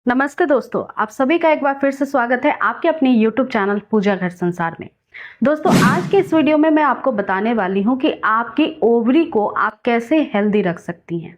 नमस्ते दोस्तों, आप सभी का एक बार फिर से स्वागत है आपके अपने YouTube चैनल पूजा घर संसार में। दोस्तों, आज के इस वीडियो में मैं आपको बताने वाली हूं कि आपकी ओवरी को आप कैसे हेल्दी रख सकती हैं।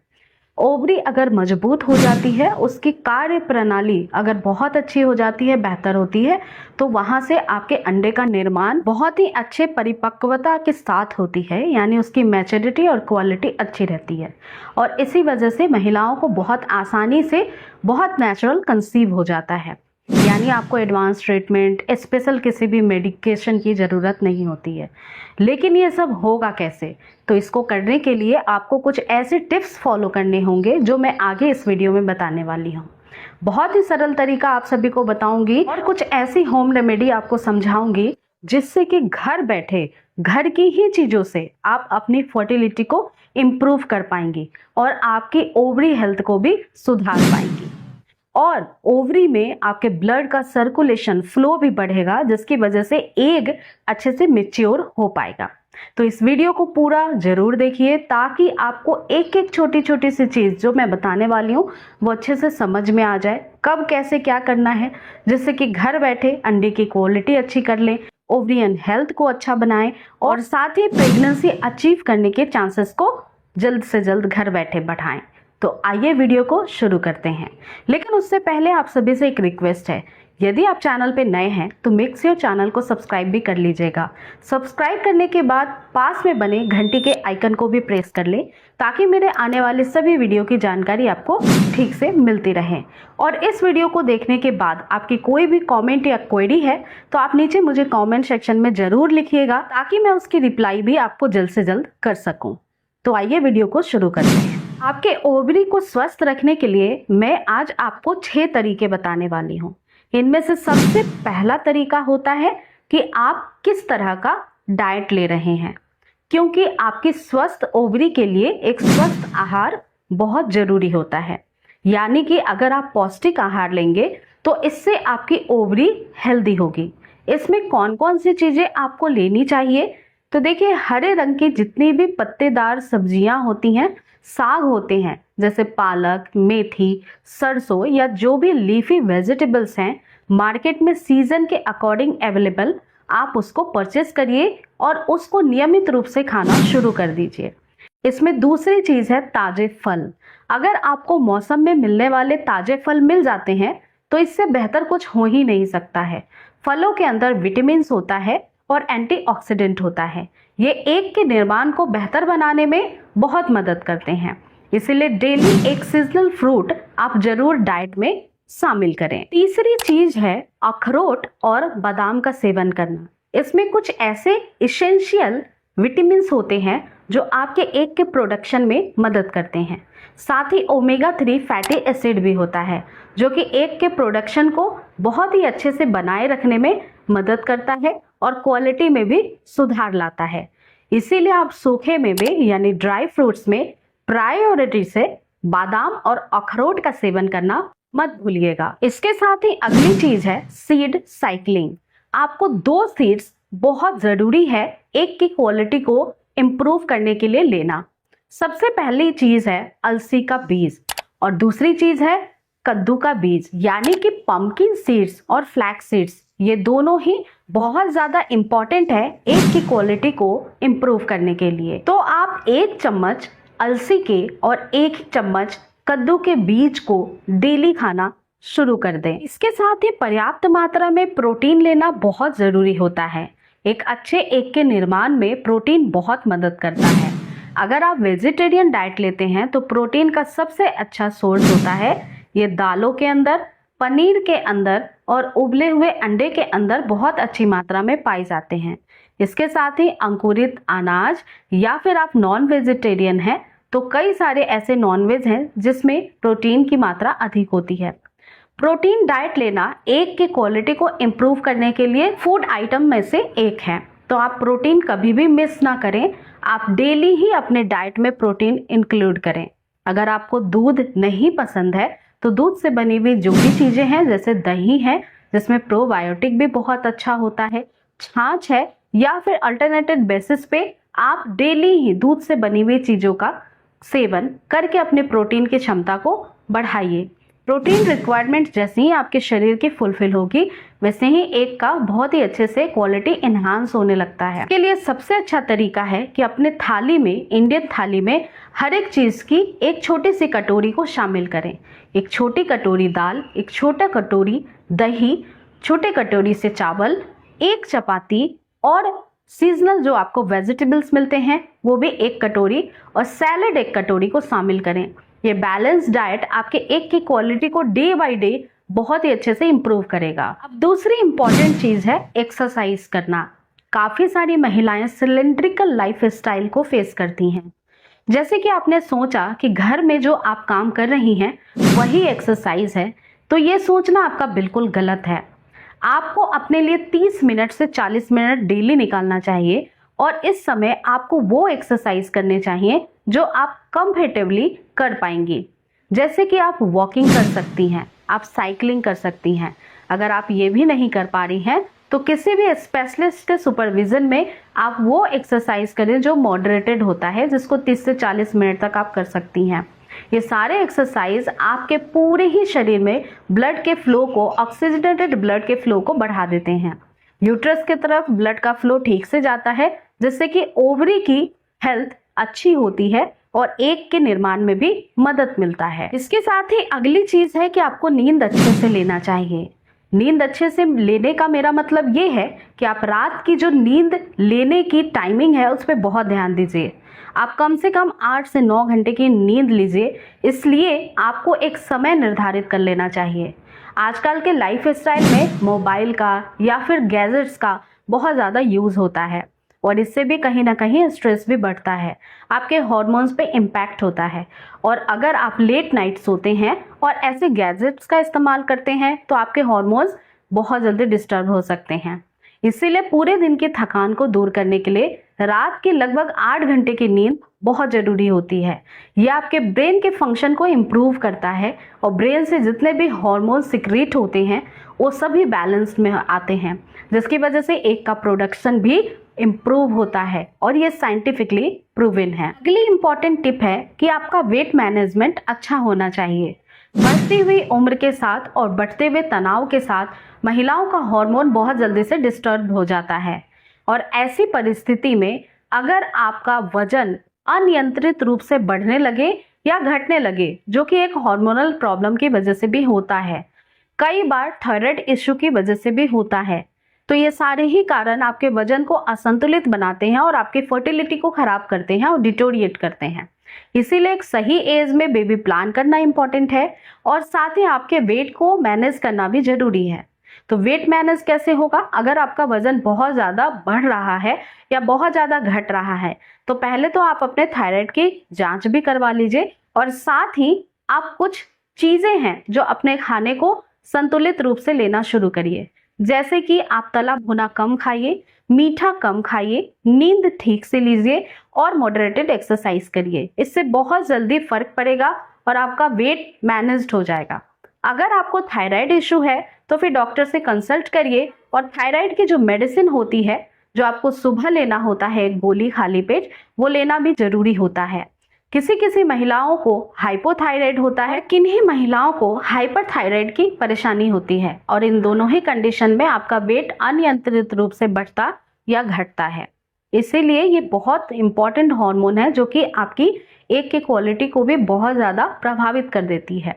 ओवरी अगर मजबूत हो जाती है, उसकी कार्य प्रणाली अगर बहुत अच्छी हो जाती है, बेहतर होती है, तो वहां से आपके अंडे का निर्माण बहुत ही अच्छे परिपक्वता के साथ होती है, यानी उसकी मैच्योरिटी और क्वालिटी अच्छी रहती है। और इसी वजह से महिलाओं को बहुत आसानी से बहुत नेचुरल कंसीव हो जाता है, यानी आपको एडवांस ट्रीटमेंट, स्पेशल किसी भी मेडिकेशन की ज़रूरत नहीं होती है। लेकिन ये सब होगा कैसे? तो इसको करने के लिए आपको कुछ ऐसे टिप्स फॉलो करने होंगे जो मैं आगे इस वीडियो में बताने वाली हूँ। बहुत ही सरल तरीका आप सभी को बताऊंगी और कुछ ऐसी होम रेमेडी आपको समझाऊंगी जिससे कि घर बैठे घर की ही चीज़ों से आप अपनी फर्टिलिटी को इम्प्रूव कर पाएंगी और आपकी ओवरी हेल्थ को भी सुधार पाएंगी। और ओवरी में आपके ब्लड का सर्कुलेशन फ्लो भी बढ़ेगा, जिसकी वजह से एग अच्छे से मैच्योर हो पाएगा। तो इस वीडियो को पूरा जरूर देखिए ताकि आपको एक एक छोटी छोटी सी चीज़ जो मैं बताने वाली हूँ वो अच्छे से समझ में आ जाए, कब कैसे क्या करना है, जिससे कि घर बैठे अंडे की क्वालिटी अच्छी कर लें, ओवरियन हेल्थ को अच्छा बनाएं और साथ ही प्रेगनेंसी अचीव करने के चांसेस को जल्द से जल्द घर बैठे बढ़ाएं। तो आइए वीडियो को शुरू करते हैं। लेकिन उससे पहले आप सभी से एक रिक्वेस्ट है, यदि आप चैनल पे नए हैं तो मेक श्योर चैनल को सब्सक्राइब भी कर लीजिएगा। सब्सक्राइब करने के बाद पास में बने घंटी के आइकन को भी प्रेस कर लें ताकि मेरे आने वाले सभी वीडियो की जानकारी आपको ठीक से मिलती रहे। और इस वीडियो को देखने के बाद आपकी कोई भी कॉमेंट या क्वेरी है तो आप नीचे मुझे कॉमेंट सेक्शन में ज़रूर लिखिएगा ताकि मैं उसकी रिप्लाई भी आपको जल्द से जल्द कर सकूँ। तो आइए वीडियो को शुरू करते हैं। आपके ओवरी को स्वस्थ रखने के लिए मैं आज आपको 6 तरीके बताने वाली हूँ। इनमें से सबसे पहला तरीका होता है कि आप किस तरह का डाइट ले रहे हैं, क्योंकि आपकी स्वस्थ ओवरी के लिए एक स्वस्थ आहार बहुत जरूरी होता है। यानी कि अगर आप पौष्टिक आहार लेंगे तो इससे आपकी ओवरी हेल्दी होगी। इसमें कौन कौन सी चीज़ें आपको लेनी चाहिए? तो देखिए, हरे रंग की जितनी भी पत्तेदार सब्जियां होती हैं, साग होते हैं जैसे पालक, मेथी, सरसों या जो भी लीफी वेजिटेबल्स हैं, मार्केट में सीजन के अकॉर्डिंग अवेलेबल, आप उसको परचेस करिए और उसको नियमित रूप से खाना शुरू कर दीजिए। इसमें दूसरी चीज़ है ताजे फल। अगर आपको मौसम में मिलने वाले ताजे फल मिल जाते हैं तो इससे बेहतर कुछ हो ही नहीं सकता है। फलों के अंदर विटामिन होता है और एंटीऑक्सीडेंट होता है। ये एग के निर्माण को बेहतर बनाने में बहुत मदद करते हैं। इसीलिए डेली एक सीजनल फ्रूट आप जरूर डाइट में शामिल करें। तीसरी चीज है अखरोट और बादाम का सेवन करना। इसमें कुछ ऐसे इसेंशियल विटामिन होते हैं जो आपके एग के प्रोडक्शन में मदद करते हैं। साथ ही ओमेगा 3 फैटी एसिड भी होता है जो कि एग के प्रोडक्शन को बहुत ही अच्छे से बनाए रखने में मदद करता है और क्वालिटी में भी सुधार लाता है। इसीलिए आप सूखे मेवे यानी ड्राई फ्रूट्स में प्रायोरिटी से बादाम और अखरोट का सेवन करना मत भूलिएगा। इसके साथ ही अगली चीज है सीड साइक्लिंग। आपको 2 सीड्स बहुत जरूरी है एक की क्वालिटी को इम्प्रूव करने के लिए लेना। सबसे पहली चीज है अलसी का बीज और दूसरी चीज है कद्दू का बीज, यानी कि पंपकिन सीड्स और फ्लैक्स सीड्स। ये दोनों ही बहुत ज़्यादा इम्पॉर्टेंट है एग की क्वालिटी को इम्प्रूव करने के लिए। तो आप 1 चम्मच अलसी के और 1 चम्मच कद्दू के बीज को डेली खाना शुरू कर दें। इसके साथ ही पर्याप्त मात्रा में प्रोटीन लेना बहुत ज़रूरी होता है। एक अच्छे एग के निर्माण में प्रोटीन बहुत मदद करता है। अगर आप वेजिटेरियन डाइट लेते हैं तो प्रोटीन का सबसे अच्छा सोर्स होता है ये दालों के अंदर, पनीर के अंदर और उबले हुए अंडे के अंदर बहुत अच्छी मात्रा में पाए जाते हैं। इसके साथ ही अंकुरित अनाज, या फिर आप नॉन वेजिटेरियन हैं तो कई सारे ऐसे नॉन वेज हैं जिसमें प्रोटीन की मात्रा अधिक होती है। प्रोटीन डाइट लेना एग की क्वालिटी को इम्प्रूव करने के लिए फूड आइटम में से एक है, तो आप प्रोटीन कभी भी मिस ना करें। आप डेली ही अपने डाइट में प्रोटीन इंक्लूड करें। अगर आपको दूध नहीं पसंद है तो दूध से बनी हुई जो भी चीज़ें हैं जैसे दही है जिसमें प्रोबायोटिक भी बहुत अच्छा होता है, छाछ है, या फिर अल्टरनेटिव बेसिस पे आप डेली ही दूध से बनी हुई चीज़ों का सेवन करके अपने प्रोटीन की क्षमता को बढ़ाइए। प्रोटीन रिक्वायरमेंट जैसे ही आपके शरीर की फुलफिल होगी, वैसे ही एग का बहुत ही अच्छे से क्वालिटी इन्हांस होने लगता है। इसके लिए सबसे अच्छा तरीका है कि अपने थाली में, इंडियन थाली में हर एक चीज की एक छोटी सी कटोरी को शामिल करें। एक छोटी कटोरी दाल, एक छोटा कटोरी दही, छोटे कटोरी से चावल, एक चपाती और सीजनल जो आपको वेजिटेबल्स मिलते हैं वो भी एक कटोरी, और सैलेड एक कटोरी को शामिल करें। ये बैलेंस डाइट आपके एग की क्वालिटी को डे बाय डे बहुत ही अच्छे से इंप्रूव करेगा। अब दूसरी इंपॉर्टेंट चीज है एक्सरसाइज करना। काफी सारी महिलाएं सिलेंड्रिकल लाइफ स्टाइल को फेस करती हैं। जैसे कि आपने सोचा कि घर में जो आप काम कर रही हैं वही एक्सरसाइज है, तो ये सोचना आपका बिल्कुल गलत है। आपको अपने लिए 30 मिनट से 40 मिनट डेली निकालना चाहिए, और इस समय आपको वो एक्सरसाइज करने चाहिए जो आप कंफर्टेबली कर पाएंगी। जैसे कि आप वॉकिंग कर सकती हैं, आप साइकिलिंग कर सकती हैं। अगर आप ये भी नहीं कर पा रही हैं तो किसी भी स्पेशलिस्ट के सुपरविजन में आप वो एक्सरसाइज करें जो मॉडरेटेड होता है, जिसको 30 से 40 मिनट तक आप कर सकती हैं। ये सारे एक्सरसाइज आपके पूरे ही शरीर में ब्लड के फ्लो को, ऑक्सीजनेटेड ब्लड के फ्लो को बढ़ा देते हैं। यूट्रस की तरफ ब्लड का फ्लो ठीक से जाता है, जिससे कि ओवरी की हेल्थ अच्छी होती है और एग के निर्माण में भी मदद मिलता है। इसके साथ ही अगली चीज है कि आपको नींद अच्छे से लेना चाहिए। नींद अच्छे से लेने का मेरा मतलब ये है कि आप रात की जो नींद लेने की टाइमिंग है उस पर बहुत ध्यान दीजिए। आप कम से कम 8 से 9 घंटे की नींद लीजिए, इसलिए आपको एक समय निर्धारित कर लेना चाहिए। आजकल के लाइफ स्टाइल में मोबाइल का या फिर गैजेट्स का बहुत ज़्यादा यूज़ होता है, और इससे भी कहीं ना कहीं स्ट्रेस भी बढ़ता है, आपके हार्मोन्स पे इम्पैक्ट होता है। और अगर आप लेट नाइट सोते हैं और ऐसे गैजेट्स का इस्तेमाल करते हैं तो आपके हार्मोन्स बहुत जल्दी डिस्टर्ब हो सकते हैं। इसीलिए पूरे दिन की थकान को दूर करने के लिए रात की लगभग 8 घंटे की नींद बहुत ज़रूरी होती है। यह आपके ब्रेन के फंक्शन को इम्प्रूव करता है, और ब्रेन से जितने भी हार्मोन सिक्रीट होते हैं वो सभी बैलेंस में आते हैं, जिसकी वजह से एग का प्रोडक्शन भी इम्प्रूव होता है, और ये साइंटिफिकली प्रूवन है। अगली इंपॉर्टेंट टिप है कि आपका वेट मैनेजमेंट अच्छा होना चाहिए। बढ़ती हुई उम्र के साथ और बढ़ते हुए तनाव के साथ महिलाओं का हार्मोन बहुत जल्दी से डिस्टर्ब हो जाता है, और ऐसी परिस्थिति में अगर आपका वजन अनियंत्रित रूप से बढ़ने लगे या घटने लगे, जो कि एक हार्मोनल प्रॉब्लम की वजह से भी होता है, कई बार थायराइड इश्यू की वजह से भी होता है, तो ये सारे ही कारण आपके वजन को असंतुलित बनाते हैं और आपकी फर्टिलिटी को खराब करते हैं और डिटोरिएट करते हैं। इसीलिए एक सही एज में बेबी प्लान करना इंपॉर्टेंट है, और साथ ही आपके वेट को मैनेज करना भी जरूरी है। तो वेट मैनेज कैसे होगा? अगर आपका वजन बहुत ज़्यादा बढ़ रहा है या बहुत ज़्यादा घट रहा है, तो पहले तो आप अपने थायराइड की जांच भी करवा लीजिए, और साथ ही आप कुछ चीज़ें हैं जो अपने खाने को संतुलित रूप से लेना शुरू करिए। जैसे कि आप तला भुना कम खाइए, मीठा कम खाइए, नींद ठीक से लीजिए और मॉडरेटेड एक्सरसाइज करिए। इससे बहुत जल्दी फर्क पड़ेगा और आपका वेट मैनेज्ड हो जाएगा। अगर आपको थायराइड इशू है तो फिर डॉक्टर से कंसल्ट करिए, और थायराइड की जो मेडिसिन होती है, जो आपको सुबह लेना होता है एक गोली खाली पेट, वो लेना भी जरूरी होता है। किसी किसी महिलाओं को हाइपोथायराइड होता है, किन्हीं महिलाओं को हाइपरथायराइड की परेशानी होती है, और इन दोनों ही कंडीशन में आपका वेट अनियंत्रित रूप से बढ़ता या घटता है। इसीलिए ये बहुत इंपॉर्टेंट हार्मोन है जो कि आपकी एग की क्वालिटी को भी बहुत ज़्यादा प्रभावित कर देती है।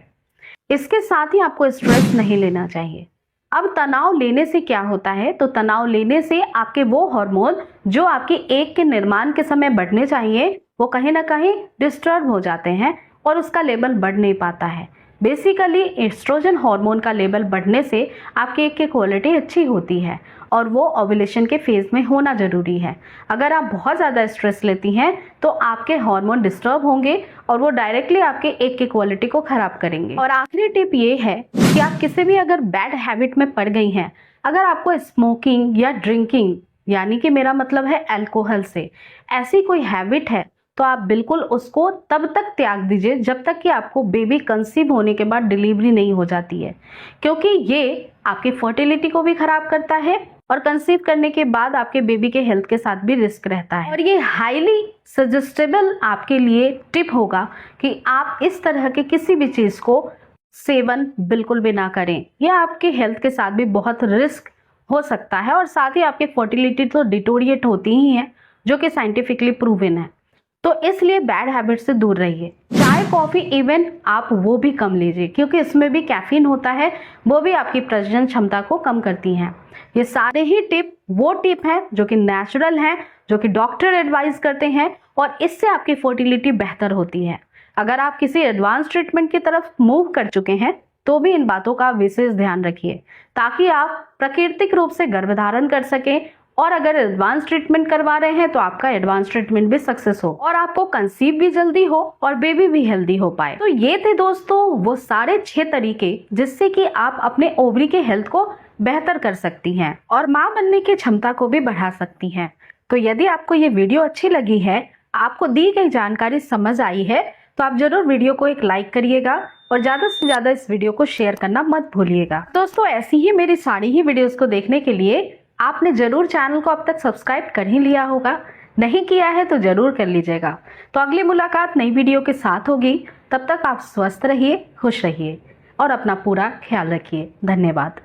इसके साथ ही आपको स्ट्रेस नहीं लेना चाहिए। अब तनाव लेने से क्या होता है? तो तनाव लेने से आपके वो हार्मोन जो आपके एग के निर्माण के समय बढ़ने चाहिए, वो कहीं ना कहीं डिस्टर्ब हो जाते हैं और उसका लेवल बढ़ नहीं पाता है। बेसिकली एस्ट्रोजन हार्मोन का लेवल बढ़ने से आपके एग की क्वालिटी अच्छी होती है, और वो ओव्यूलेशन के फेज में होना जरूरी है। अगर आप बहुत ज़्यादा स्ट्रेस लेती हैं तो आपके हार्मोन डिस्टर्ब होंगे और वो डायरेक्टली आपके एग की क्वालिटी को खराब करेंगे। और आखिरी टिप ये है कि आप किसी भी अगर बैड हैबिट में पड़ गई हैं, अगर आपको स्मोकिंग या ड्रिंकिंग, यानी कि मेरा मतलब है अल्कोहल से, ऐसी कोई हैबिट है, तो आप बिल्कुल उसको तब तक त्याग दीजिए जब तक कि आपको बेबी कंसीव होने के बाद डिलीवरी नहीं हो जाती है, क्योंकि ये आपकी फर्टिलिटी को भी खराब करता है और कंसीव करने के बाद आपके बेबी के हेल्थ के साथ भी रिस्क रहता है। और ये हाईली सजेस्टेबल आपके लिए टिप होगा कि आप इस तरह के किसी भी चीज़ को सेवन बिल्कुल भी ना करें। यह आपके हेल्थ के साथ भी बहुत रिस्क हो सकता है और साथ ही आपकी फर्टिलिटी तो डिटोरिएट होती ही है, जो कि साइंटिफिकली प्रूवन है। तो इसलिए बैड हैबिट से दूर रहिए। चाय कॉफी इवन आप वो भी कम लीजिए, क्योंकि इसमें भी कैफीन होता है, वो भी आपकी प्रजनन क्षमता को कम करती हैं। ये सारे ही टिप वो टिप हैं जो कि नेचुरल हैं, जो कि डॉक्टर एडवाइस करते हैं और इससे आपकी फर्टिलिटी बेहतर होती है। अगर आप किसी एडवांस ट्रीटमेंट की तरफ मूव कर चुके हैं तो भी इन बातों का विशेष ध्यान रखिए, ताकि आप प्राकृतिक रूप से गर्भधारण कर सकें। और अगर एडवांस ट्रीटमेंट करवा रहे हैं तो आपका एडवांस ट्रीटमेंट भी सक्सेस हो और आपको कंसीव भी जल्दी हो और बेबी भी हेल्दी हो पाए। तो ये थे दोस्तों वो सारे 6 तरीके जिससे कि आप अपने ओवरी के हेल्थ को बेहतर कर सकती हैं और मां बनने की क्षमता को भी बढ़ा सकती हैं। तो यदि आपको ये वीडियो अच्छी लगी है, आपको दी गई जानकारी समझ आई है, तो आप जरूर वीडियो को एक लाइक करिएगा और ज्यादा से ज्यादा इस वीडियो को शेयर करना मत भूलिएगा। दोस्तों ऐसी ही मेरी सारी ही वीडियोस को देखने के लिए आपने जरूर चैनल को अब तक सब्सक्राइब कर ही लिया होगा, नहीं किया है तो जरूर कर लीजिएगा। तो अगली मुलाकात नई वीडियो के साथ होगी, तब तक आप स्वस्थ रहिए, खुश रहिए और अपना पूरा ख्याल रखिए। धन्यवाद।